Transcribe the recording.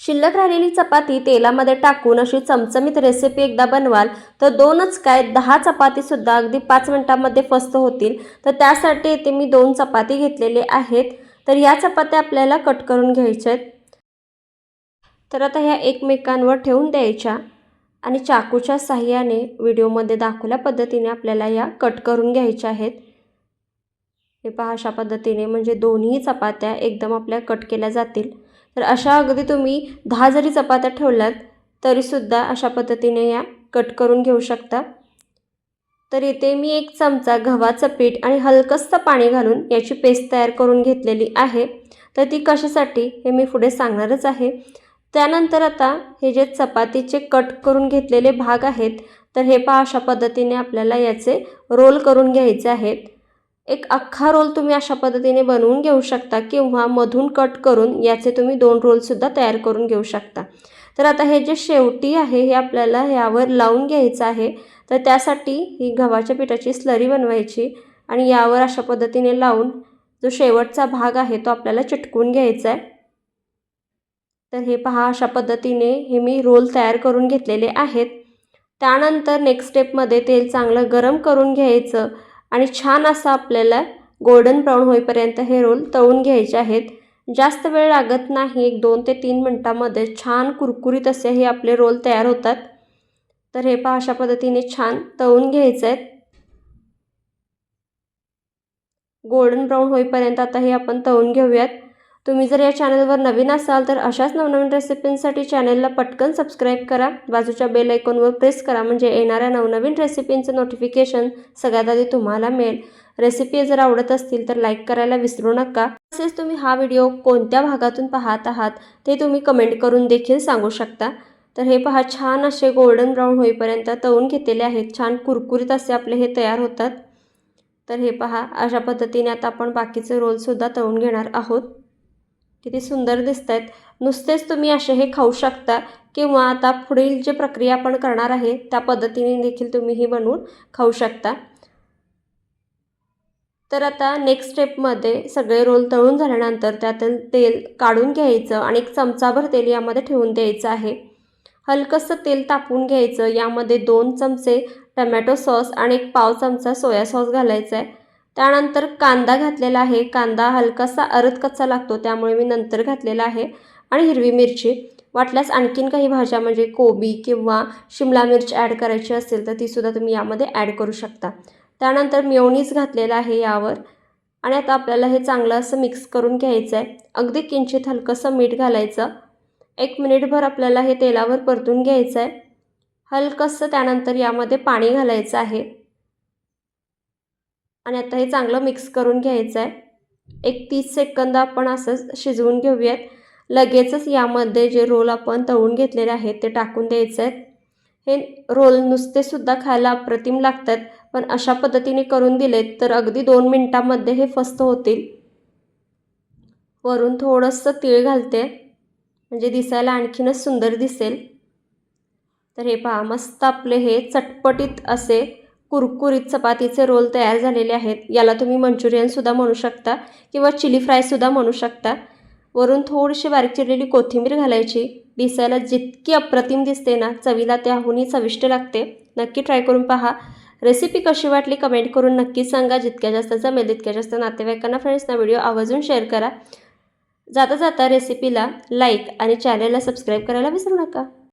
शिल्लक राहिलेली चपाती तेलामध्ये टाकून अशी चमचमीत रेसिपी एकदा बनवाल तर 2च काय 10 चपातीसुद्धा अगदी 5 मिनिटांमध्ये फस्त होतील। तर त्यासाठी इथे मी 2 चपाती घेतलेले आहेत। तर या चपात्या आपल्याला कट करून घ्यायच्या आहेत। तर आता ह्या एकमेकांवर ठेवून द्यायच्या आणि चाकूच्या साहाय्याने व्हिडिओमध्ये दाखवल्या पद्धतीने आपल्याला या कट करून घ्यायच्या आहेत। हे पहा अशा पद्धतीने म्हणजे दोन्ही चपात्या एकदम आपल्या कट केल्या जातील। तर अशा अगदी तुम्ही 10 जरी चपात्या ठेवल्यात तरीसुद्धा अशा पद्धतीने या कट करून घेऊ शकता। तर इथे मी 1 चमचा गव्हाचं पीठ आणि हलकसं पाणी घालून याची पेस्ट तयार करून घेतलेली आहे। तर ती कशासाठी हे मी पुढे सांगणारच आहे। त्यानंतर आता हे जे चपातीचे कट करून घेतलेले भाग आहेत तर हे पहा अशा पद्धतीने आपल्याला याचे रोल करून घ्यायचे आहेत। एक अख्खा रोल तुम्ही अशा पद्धतीने बनवून घेऊ शकता किंवा मधून कट करून याचे तुम्ही 2 रोलसुद्धा तयार करून घेऊ शकता। तर आता हे जे शेवटी आहे हे आपल्याला यावर लावून घ्यायचं आहे। तर त्यासाठी ही गव्हाच्या पिठाची स्लरी बनवायची आणि यावर अशा पद्धतीने लावून जो शेवटचा भाग आहे तो आपल्याला चिटकवून घ्यायचा आहे। तर हे पहा अशा पद्धतीने हे मी रोल तयार करून घेतलेले आहेत। त्यानंतर नेक्स्ट स्टेपमध्ये तेल चांगलं गरम करून घ्यायचं आणि छान असं आपल्याला गोल्डन ब्राउन होईपर्यंत हे रोल तळून घ्यायचे आहेत। जास्त वेळ लागत नाही, एक 2 ते 3 मिनिटांमध्ये छान कुरकुरीत असे हे आपले रोल तयार होतात। तर हे पहा अशा पद्धतीने छान तळून घ्यायचे आहेत। गोल्डन ब्राउन होईपर्यंत आता हे आपण तळून घेऊयात। तुम्ही जर या चॅनलवर नवीन असाल तर अशाच नवनवीन रेसिपींसाठी चॅनलला पटकन सबस्क्राईब करा, बाजूच्या बेल आयकॉनवर प्रेस करा म्हणजे येणाऱ्या नवनवीन रेसिपींचं नोटिफिकेशन सगळ्यात आधी तुम्हाला मिळेल। रेसिपी जर आवडत असतील तर लाईक करायला विसरू नका। तसेच तुम्ही हा व्हिडिओ कोणत्या भागातून पाहत आहात ते तुम्ही कमेंट करून देखील सांगू शकता। तर हे पहा छान असे गोल्डन ब्राउन होईपर्यंत तळून घेतलेले आहेत, छान कुरकुरीत असे आपले हे तयार होतात। तर हे पहा अशा पद्धतीने आता आपण बाकीचे रोलसुद्धा तळून घेणार आहोत। किती सुंदर दिसतात। नुसतेच तुम्ही असे हे खाऊ शकता किंवा आता पुढील जी प्रक्रिया आपण करणार आहे त्या पद्धतीने देखील तुम्ही हे बनवून खाऊ शकता। तर आता नेक्स्ट स्टेपमध्ये सगळे रोल तळून झाल्यानंतर त्यातील तेल काढून घ्यायचं आणि 1 चमचाभर तेल यामध्ये ठेवून द्यायचं आहे। हलकसं तेल तापवून घ्यायचं, यामध्ये 2 चमचे टमॅटो सॉस आणि 1 पाव चमचा सोया सॉस घालायचा आहे। त्यानंतर कांदा घातलेला आहे, कांदा हलकासा अर्ध कच्चा लागतो त्यामुळे मी नंतर घातलेला आहे आणि हिरवी मिरची। वाटल्यास आणखीन काही भाज्या म्हणजे कोबी किंवा शिमला मिर्च ॲड करायची असेल तर तीसुद्धा तुम्ही यामध्ये ॲड करू शकता। त्यानंतर मेयोनीज घातलेला आहे यावर आणि आता आपल्याला हे चांगलं असं मिक्स करून घ्यायचं आहे। अगदी किंचित हलकसं मीठ घालायचं। 1 मिनिटभर आपल्याला हे तेलावर परतून घ्यायचं आहे। हलकसं त्यानंतर यामध्ये पाणी घालायचं आहे आणि आता हे चांगलं मिक्स करून घ्यायचं आहे। एक 30 सेकंद आपण असंच शिजवून घेऊयात। लगेचच यामध्ये जे रोल आपण तळून घेतलेले आहेत ते टाकून द्यायचे आहेत। हे रोल नुसतेसुद्धा खायला अप्रतिम लागतात, पण अशा पद्धतीने करून दिलेत तर अगदी 2 मिनिटांमध्ये हे फस्त होतील। वरून थोडंसं तीळ घालते म्हणजे दिसायला आणखीनच सुंदर दिसेल। तर हे पहा मस्त आपले हे चटपटीत असे कुरकुरीत चपातीचे रोल तयार झालेले आहेत। याला तुम्ही मंचुरियनसुद्धा म्हणू शकता किंवा चिली फ्रायसुद्धा म्हणू शकता। वरून थोडीशी बारीक चिरलेली कोथिंबीर घालायची। दिसायला जितकी अप्रतिम दिसते ना, चवीला त्याहूनही चविष्ट लागते। नक्की ट्राय करून पहा। रेसिपी कशी वाटली कमेंट करून नक्की सांगा। जितक्या जास्त जमेल तितक्या जास्त नातेवाईकांना फ्रेंड्सना व्हिडिओ आवर्जून शेअर करा। जाता जाता रेसिपीला लाईक आणि चॅनलला सबस्क्राईब करायला विसरू नका।